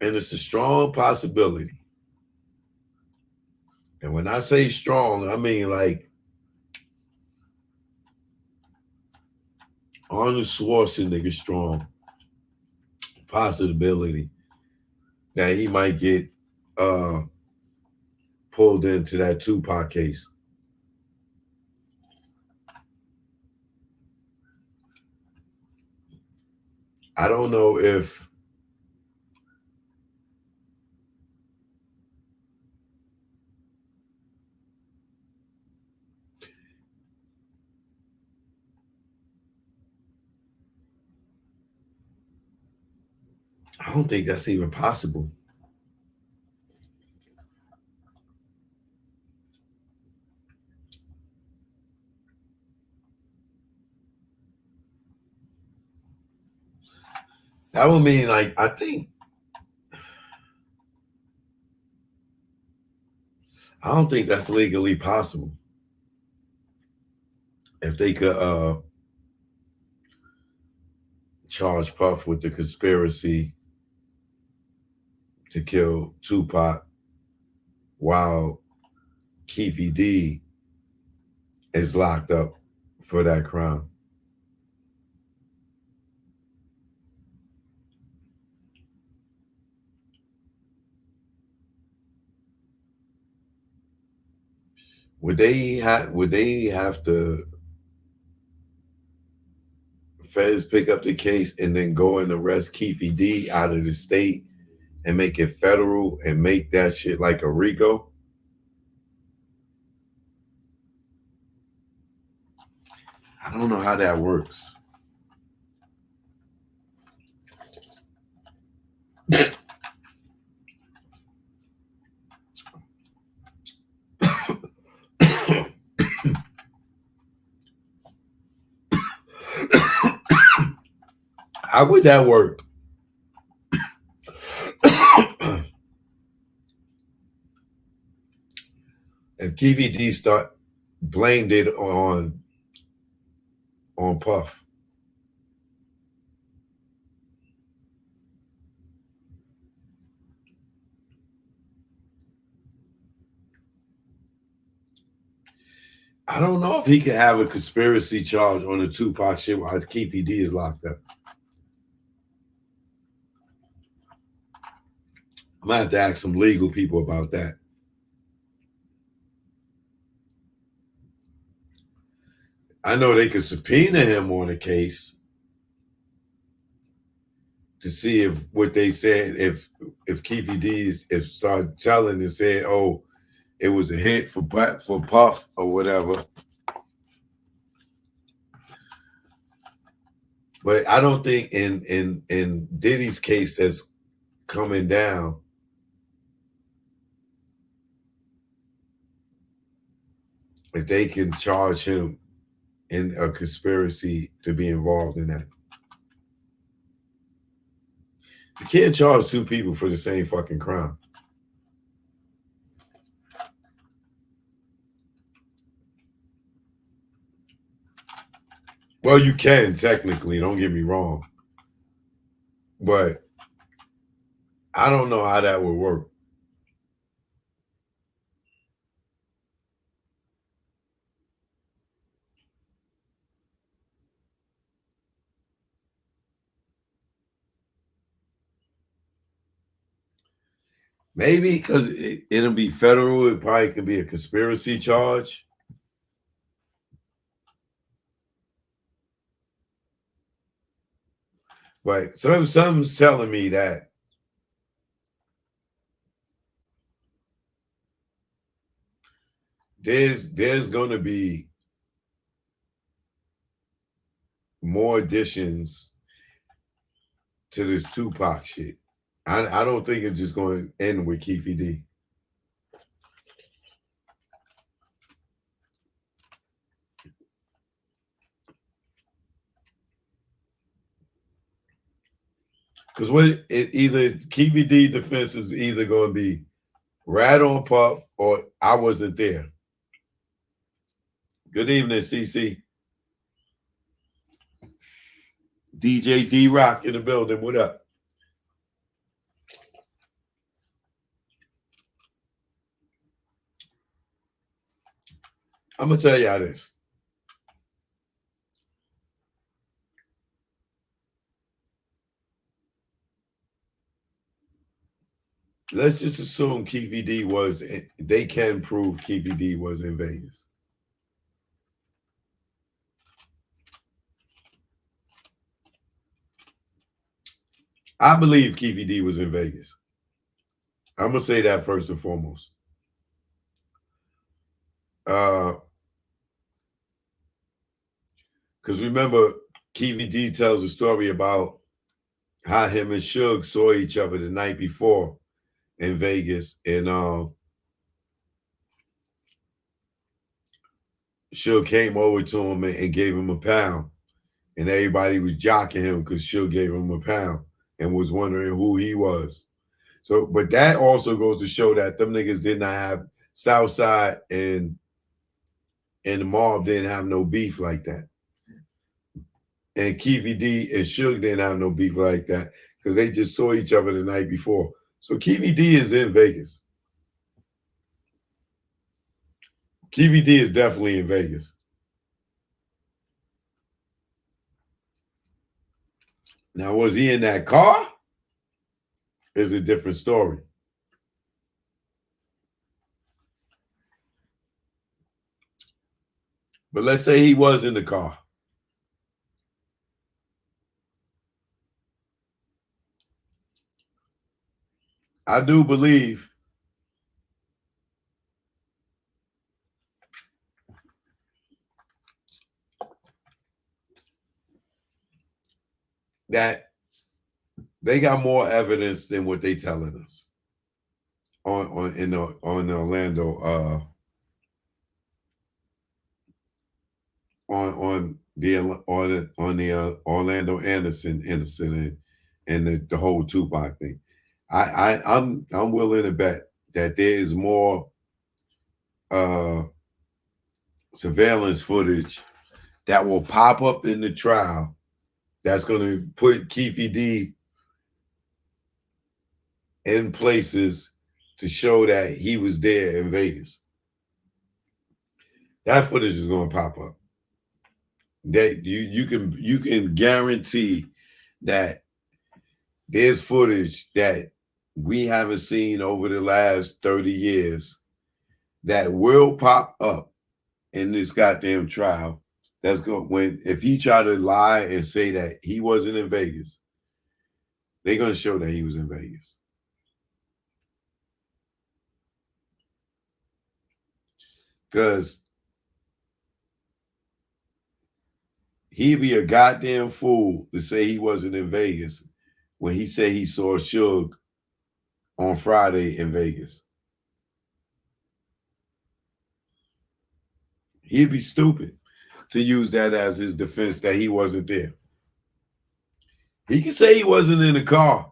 And it's a strong possibility. And when I say strong, I mean like Arnold Schwarzenegger strong possibility that he might get uh pulled into that Tupac case. I don't know if I don't think that's even possible. That would mean like I don't think that's legally possible. If they could charge Puff with the conspiracy to kill Tupac while Keffe D is locked up for that crime. Would they have to feds pick up the case and then go and arrest Keffe D out of the state and make it federal and make that shit like a RICO? I don't know how that works. How would that work? If KVD start blamed it on Puff. I don't know if he could have a conspiracy charge on the Tupac shit while KVD is locked up. I'm gonna have to ask some legal people about that. I know they could subpoena him on a case to see if what they said, if Keefy D's if start telling and saying, oh, it was a hit for Puff or whatever. But I don't think in Diddy's case that's coming down, if they can charge him in a conspiracy to be involved in that. You can't charge two people for the same fucking crime. Well, you can technically, don't get me wrong. But I don't know how that would work. Maybe because it'll be federal, it probably could be a conspiracy charge. But something's telling me that there's gonna be more additions to this Tupac shit. I don't think it's just going to end with Keefy D. Because either Keefy D defense is either going to be rat on Puff or I wasn't there. Good evening, CC. DJ D Rock in the building. What up? I'm gonna tell y'all this. Let's just assume Keffe D was. They can prove Keffe D was in Vegas. I believe Keffe D was in Vegas. I'm gonna say that first and foremost. Because remember, Keffe D tells a story about how him and Suge saw each other the night before in Vegas, and Suge came over to him and gave him a pound, and everybody was jocking him because Suge gave him a pound and was wondering who he was. So, but that also goes to show that them niggas did not have Southside and the mob didn't have no beef like that. And Keffe D and Suge didn't have no beef like that because they just saw each other the night before. So Keffe D is in Vegas. Keffe D is definitely in Vegas. Now, was he in that car? Is a different story. But let's say he was in the car. I do believe that they got more evidence than what they telling us on Orlando on the Orlando Anderson incident and the whole Tupac thing. I'm willing to bet that there is more uh surveillance footage that will pop up in the trial that's going to put Keffe D in places to show that he was there in Vegas. That footage is going to pop up. That you can guarantee that there's footage that we haven't seen over the last 30 years that will pop up in this goddamn trial. That's going when if he try to lie and say that he wasn't in Vegas, they're going to show that he was in Vegas. Because he'd be a goddamn fool to say he wasn't in Vegas when he said he saw Suge on Friday in Vegas. He'd be stupid to use that as his defense that he wasn't there. He can say he wasn't in the car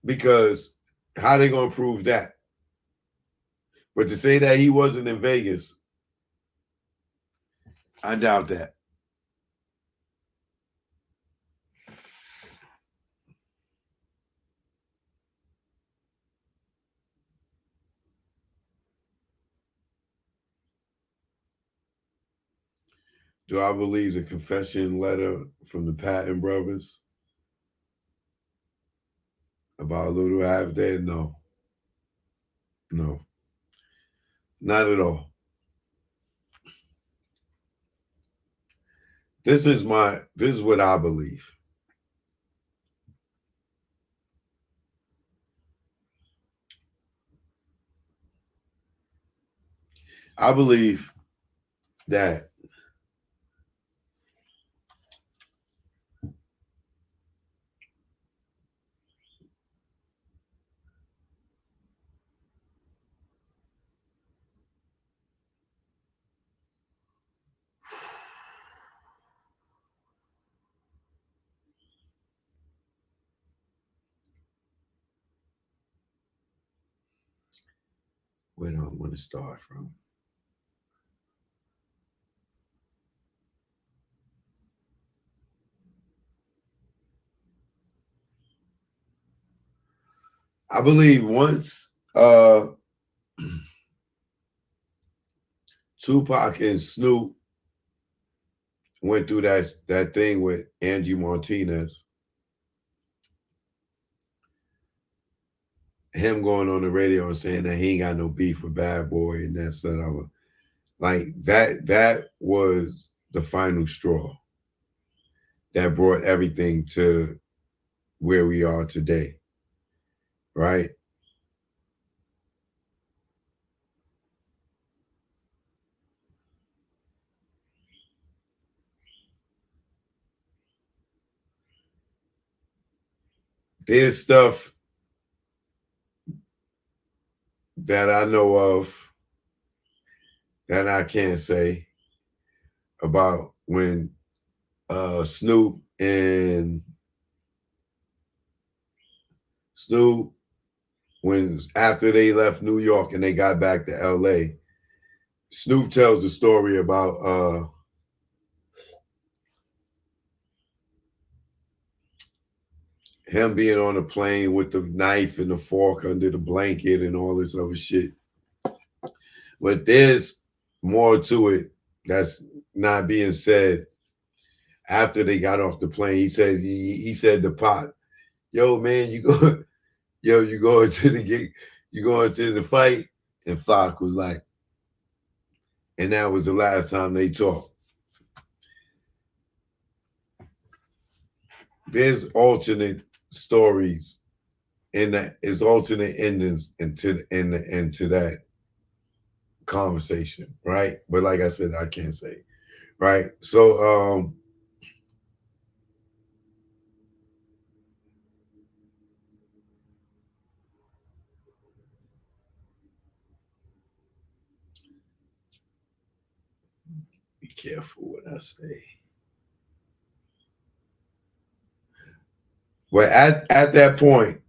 because how they gonna prove that? But to say that he wasn't in Vegas, I doubt that. Do I believe the confession letter from the Patton brothers about Little Half Dead? No. No. Not at all. This is what I believe. I believe that where do I want to start from? I believe once Tupac and Snoop went through that thing with Angie Martinez. Him going on the radio and saying that he ain't got no beef with Bad Boy and that. Like that was the final straw that brought everything to where we are today, right? There's stuff that I know of that I can't say about when Snoop when after they left New York and they got back to LA. Snoop tells the story about him being on a plane with the knife and the fork under the blanket and all this other shit. But there's more to it that's not being said. After they got off the plane, he said to Pot, "Yo, man, you going to the gig, you going to the fight?" And Flock was like, and that was the last time they talked. There's alternate stories in that, is alternate endings into that conversation, right? But like I said, I can't say, right? So be careful what I say. Well, at that point,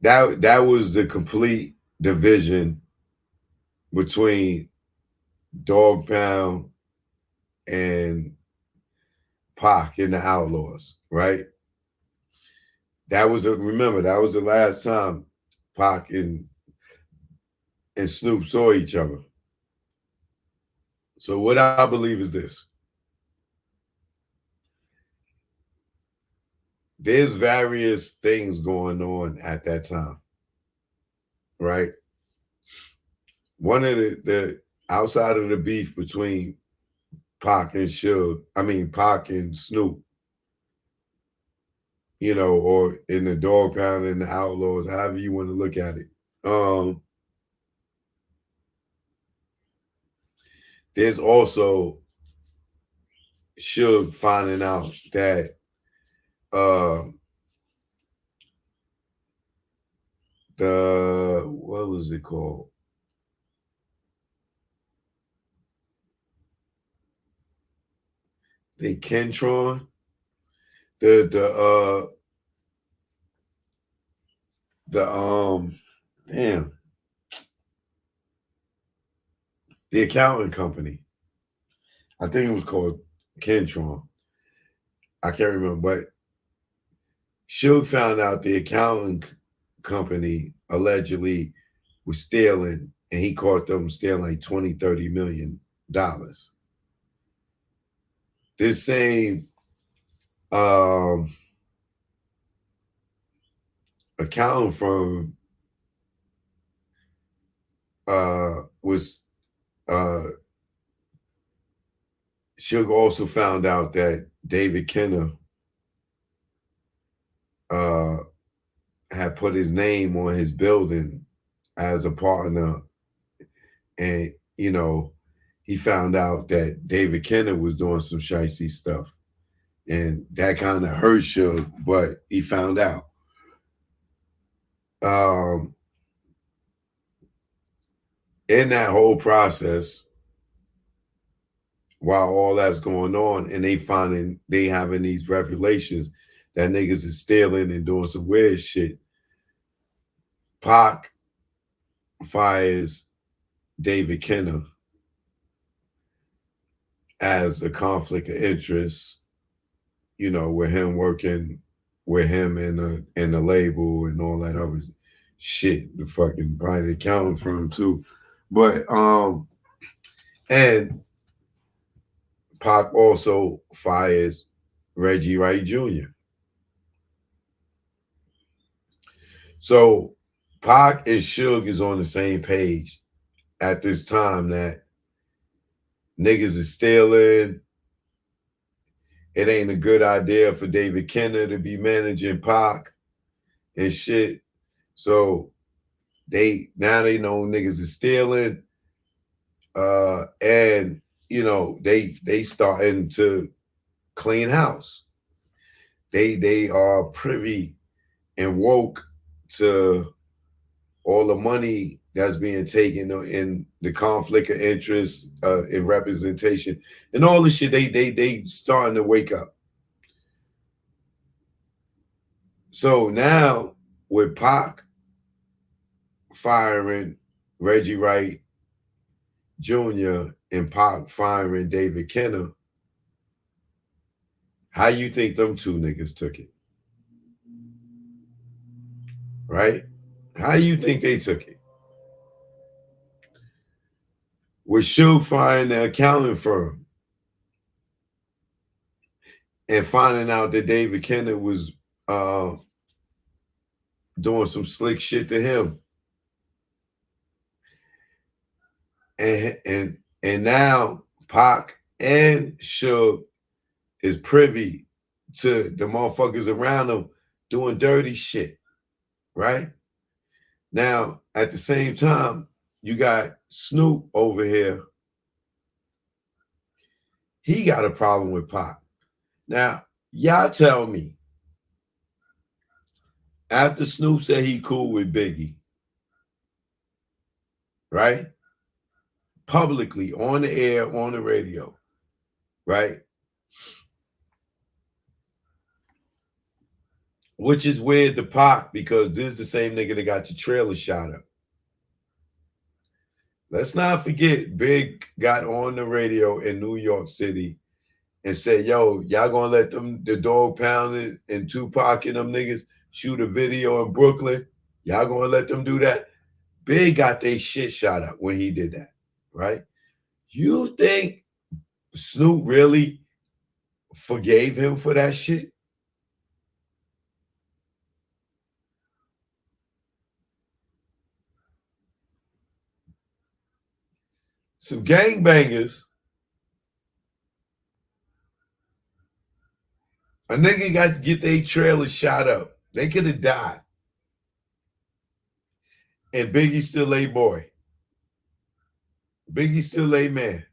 that was the complete division between Dog Pound and Pac and the Outlaws, right? Remember that was the last time Pac and Snoop saw each other. So what I believe is this: there's various things going on at that time, right? One of the outside of the beef between Pac and Snoop, or in the Dog Pound and the Outlaws, however you want to look at it. There's also Suge finding out that the what was it called? The Kentron, the the damn the accounting company. I think it was called Kentron. I can't remember, but Suge found out the accounting company allegedly was stealing, and he caught them stealing like 20-30 million dollars. This same accounting firm was Suge also found out that David Kenner had put his name on his building as a partner, and he found out that David Kenner was doing some shicey stuff, and that kind of hurt Suge, but he found out. In that whole process, while all that's going on, and they having these revelations that niggas is stealing and doing some weird shit, Pac fires David Kenner as a conflict of interest, with him working with him in the label and all that other shit. The fucking private accounting firm too. But and Pac also fires Reggie Wright Jr. So Pac and Suge is on the same page at this time that niggas is stealing. It ain't a good idea for David Kenner to be managing Pac and shit. So they know niggas is stealing. And you know, they starting to clean house. They are privy and woke to all the money that's being taken in the conflict of interest, in representation, and all this shit. They starting to wake up. So now with Pac firing Reggie Wright Jr. and Pac firing David Kenner, how you think them two niggas took it? Right? How you think they took it? With Suge firing the accounting firm and finding out that David Kenner was doing some slick shit to him. And now Pac and Suge is privy to the motherfuckers around them doing dirty shit, right? Now, at the same time, you got Snoop over here. He got a problem with Pac. Now, y'all tell me, after Snoop said he cool with Biggie, right? Publicly, on the air, on the radio, right? Which is weird to Pac because this is the same nigga that got your trailer shot up. Let's not forget, Big got on the radio in New York City and said, yo, y'all gonna let them, the Dog Pound and Tupac and them niggas shoot a video in Brooklyn? Y'all gonna let them do that? Big got they shit shot up when he did that, right? You think Snoop really forgave him for that shit? Some gangbangers, a nigga got to get their trailer shot up. They could have died. And Biggie still a boy. Biggie still a man.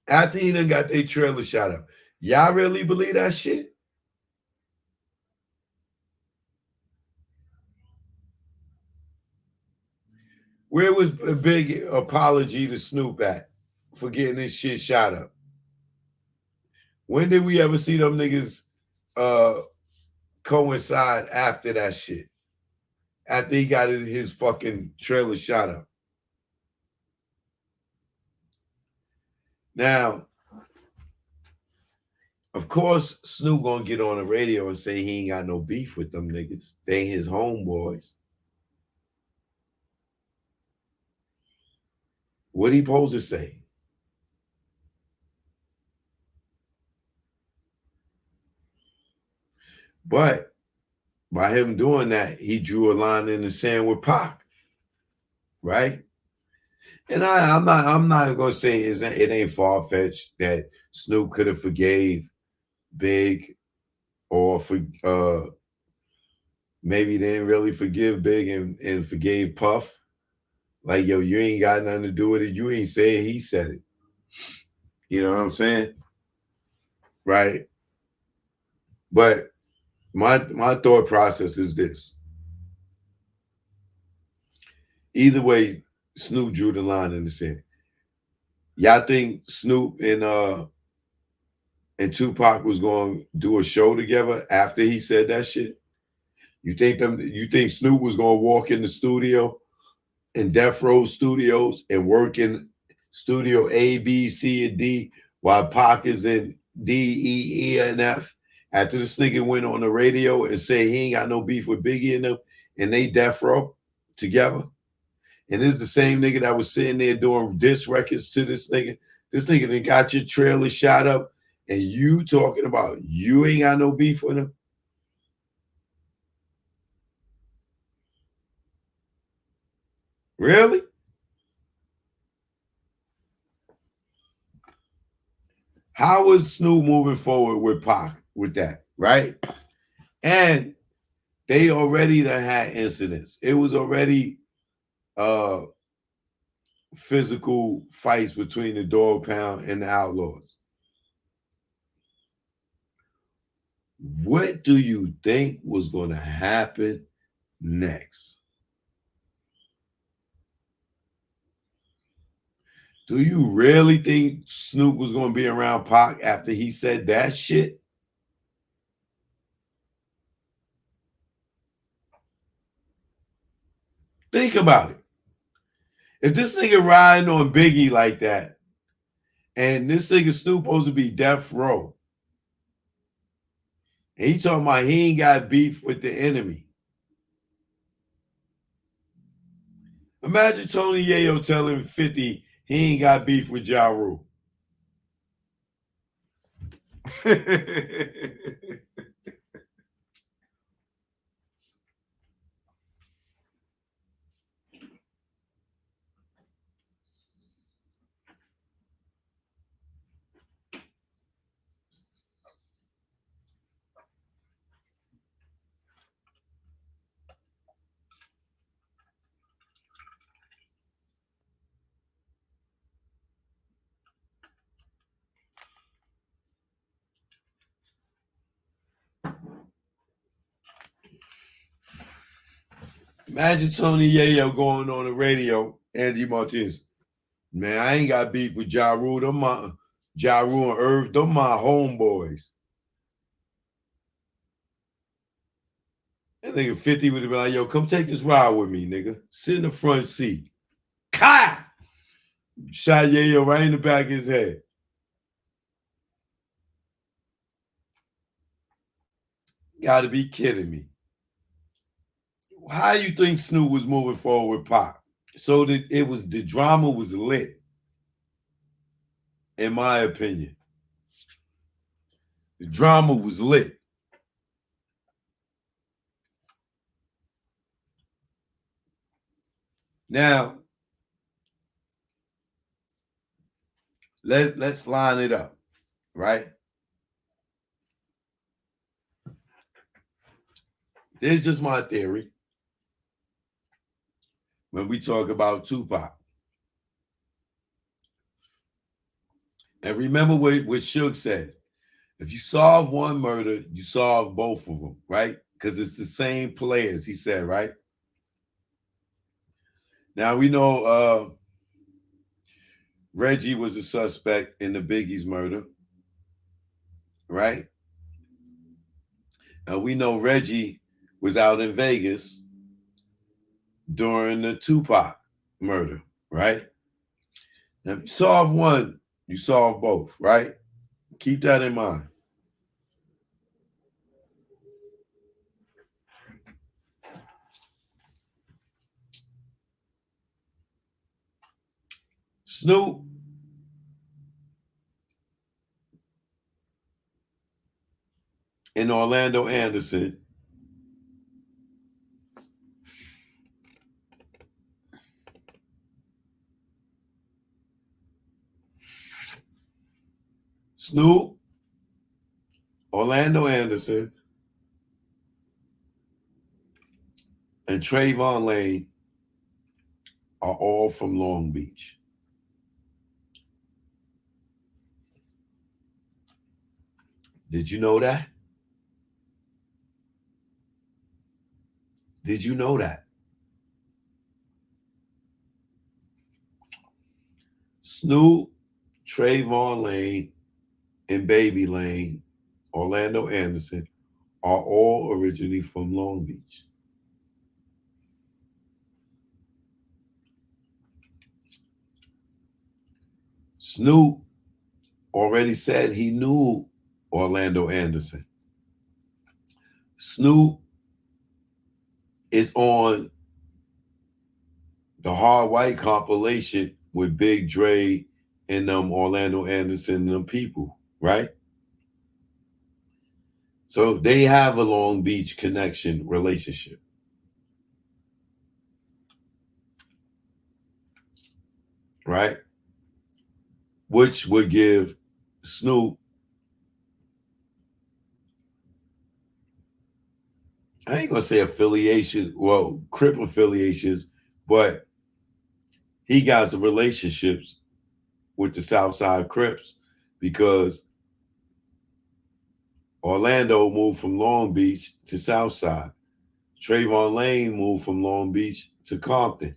After he done got their trailer shot up. Y'all really believe that shit? Where was a big apology to Snoop at for getting this shit shot up? When did we ever see them niggas coincide after that shit? After he got his fucking trailer shot up. Now, of course, Snoop gonna get on the radio and say he ain't got no beef with them niggas. They ain't his homeboys. What he supposed to say? But by him doing that, he drew a line in the sand with Pac, right? And I'm not gonna say it ain't far fetched that Snoop could have forgave Big, or for maybe they didn't really forgive Big and forgave Puff. Like, yo, you ain't got nothing to do with it. You ain't saying he said it. You know what I'm saying? Right. But my thought process is this. Either way, Snoop drew the line in the sand. Y'all think Snoop and Tupac was going to do a show together after he said that shit? You think Snoop was going to walk in the studio in Death Row Studios and work in studio A, B, C, and D while Pac is in D, E, E, and F? After this nigga went on the radio and said he ain't got no beef with Biggie and them, and they Death Row together, And this is the same nigga that was sitting there doing diss records to this nigga. This nigga that got your trailer shot up, and you talking about you ain't got no beef with him? Really? How was Snoop moving forward with Pac with that, right? And they already done had incidents. It was already physical fights between the Dog Pound and the Outlaws. What do you think was going to happen next? Do you really think Snoop was going to be around Pac after he said that shit? Think about it. If this nigga riding on Biggie like that, and this nigga Snoop supposed to be death row, and he talking about he ain't got beef with the enemy. Imagine Tony Yayo telling 50 he ain't got beef with Ja Rule. Imagine Tony Yayo going on the radio, Andy Martinez. Man, I ain't got beef with Ja Rule. Them my Ja Rule and Irv, them my homeboys. That nigga 50 would have been like, yo, come take this ride with me, nigga. Sit in the front seat. Ka! Shot Yayo right in the back of his head. Gotta be kidding me. How you think Snoop was moving forward with Pac? So that it was the drama was lit, in my opinion. The drama was lit. Now, let's line it up, right? This is just my theory. When we talk about Tupac. And remember what Suge said. If you solve one murder, you solve both of them, right? Because it's the same players, he said, right? Now we know Reggie was a suspect in the Biggie's murder, right? Now we know Reggie was out in Vegas during the Tupac murder, right? Now, if you solve one, you solve both, right? Keep that in mind. Snoop and Orlando Anderson Snoop, Orlando Anderson, and Trayvon Lane are all from Long Beach. Did you know that? Did you know that? Snoop, Trayvon Lane, and Baby Lane, Orlando Anderson, are all originally from Long Beach. Snoop already said he knew Orlando Anderson. Snoop is on The Hard White compilation with Big Dre and Orlando Anderson and them people, right? So they have a Long Beach connection relationship, right? Which would give Snoop, I ain't gonna say affiliation, well, Crip affiliations, but he got some relationships with the Southside Crips because Orlando moved from Long Beach to Southside. Trayvon Lane moved from Long Beach to Compton.